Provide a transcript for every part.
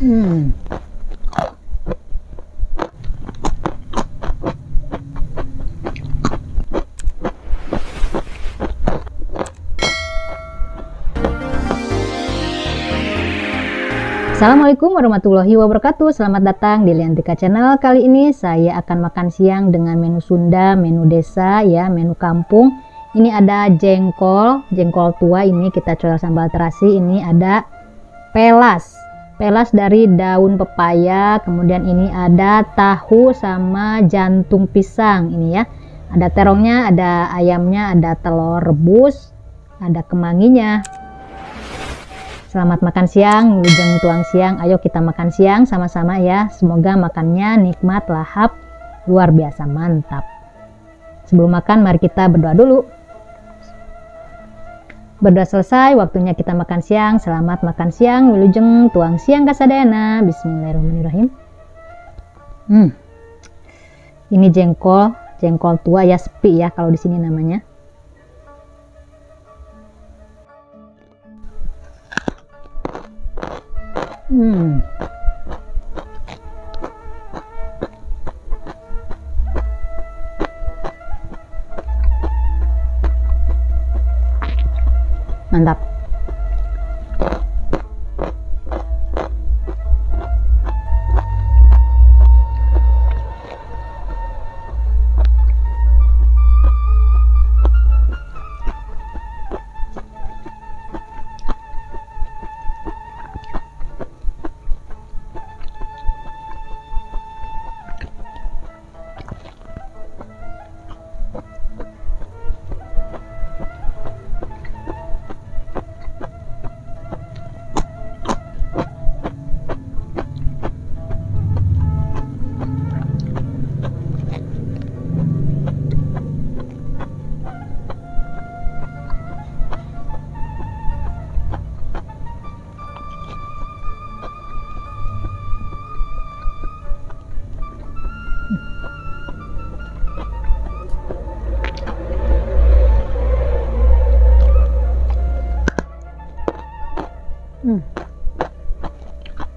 Hmm. Assalamualaikum warahmatullahi wabarakatuh. Selamat datang di Liantika Channel. Kali ini saya akan makan siang dengan menu Sunda, menu desa ya, menu kampung. Ini ada jengkol tua, ini kita coba sambal terasi. Ini ada pelas dari daun pepaya. Kemudian ini ada tahu sama jantung pisang ini ya. Ada terongnya, ada ayamnya, ada telur rebus, ada kemanginya. Selamat makan siang, wilujeng tuang siang. Ayo kita makan siang sama-sama ya. Semoga makannya nikmat, lahap, luar biasa mantap. Sebelum makan mari kita berdoa dulu. Berdoa selesai, waktunya kita makan siang. Selamat makan siang, wilujeng tuang siang kasadayana. Bismillahirrahmanirrahim. Ini jengkol tua ya, sepi ya kalau di sini namanya. Mantap.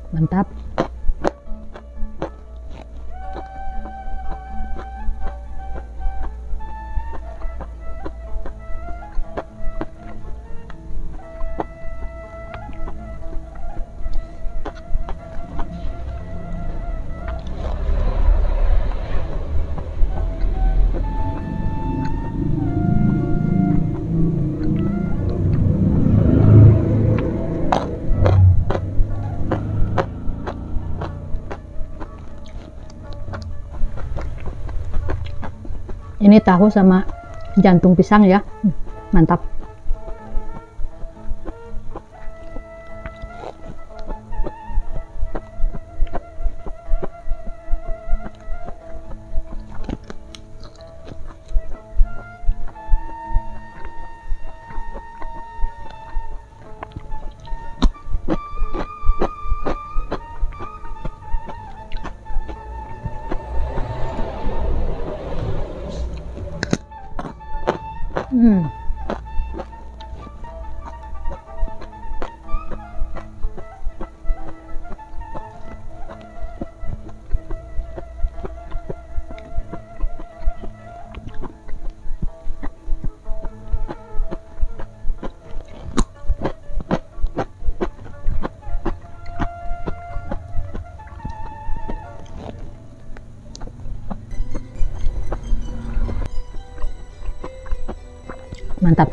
Mantap. Ini tahu sama jantung pisang ya, mantap. Mantap.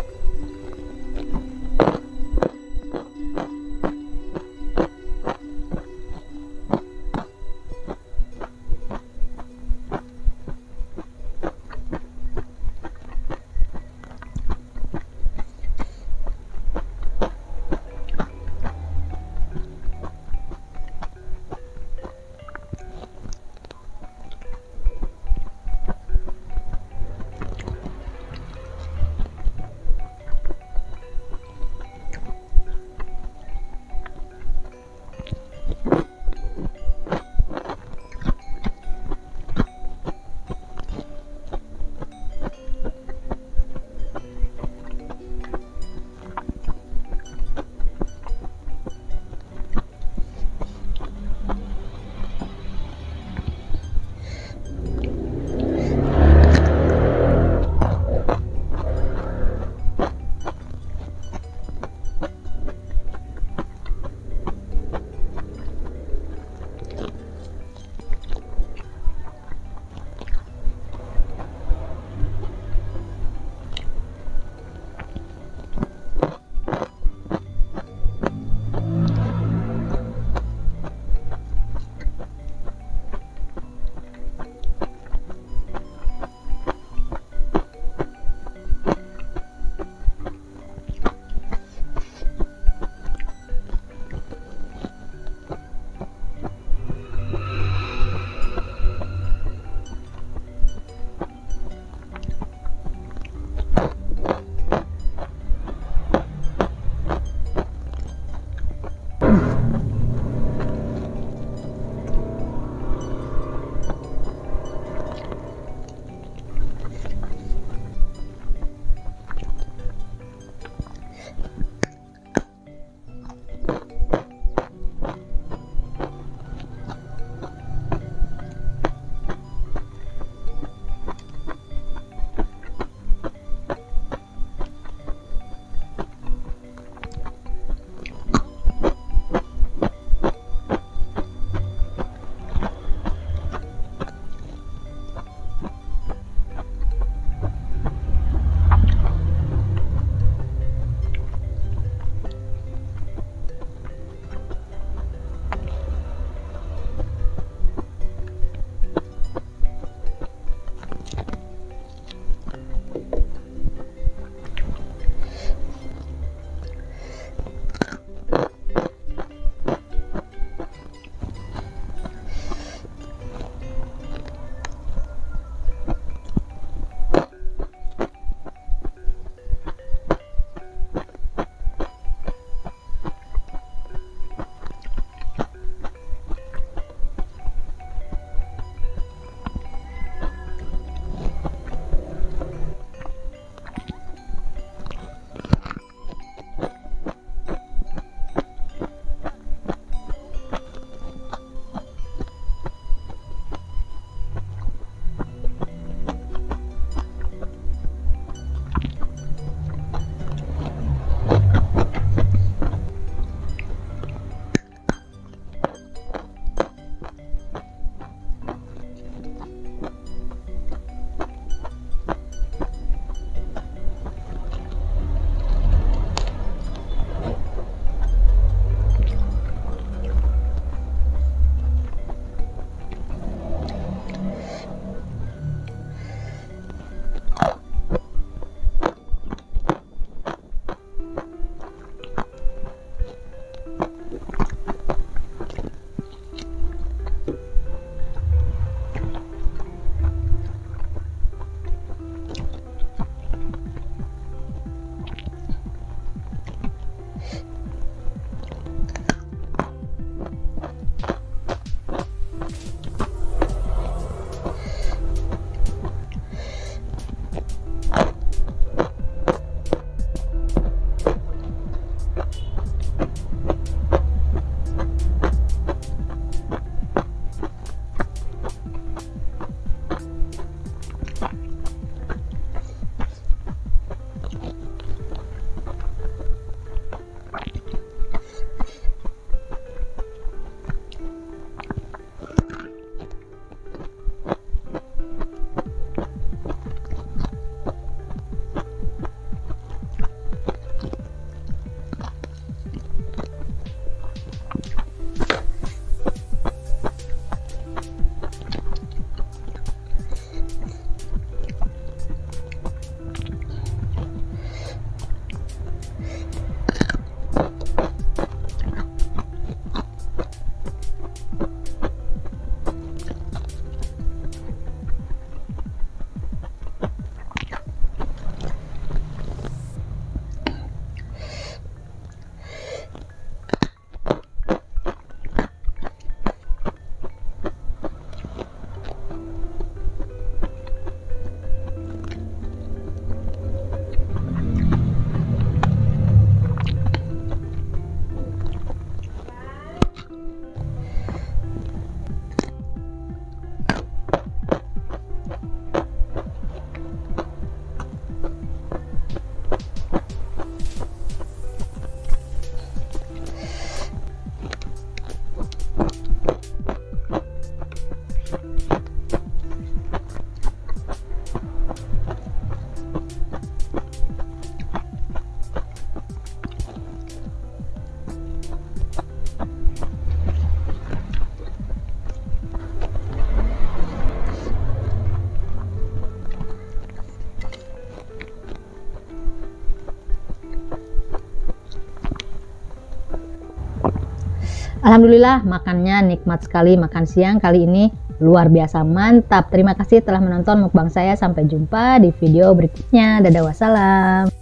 Alhamdulillah makannya nikmat sekali. Makan siang kali ini luar biasa mantap. Terima kasih telah menonton mukbang saya. Sampai jumpa di video berikutnya. Dadah, wassalam.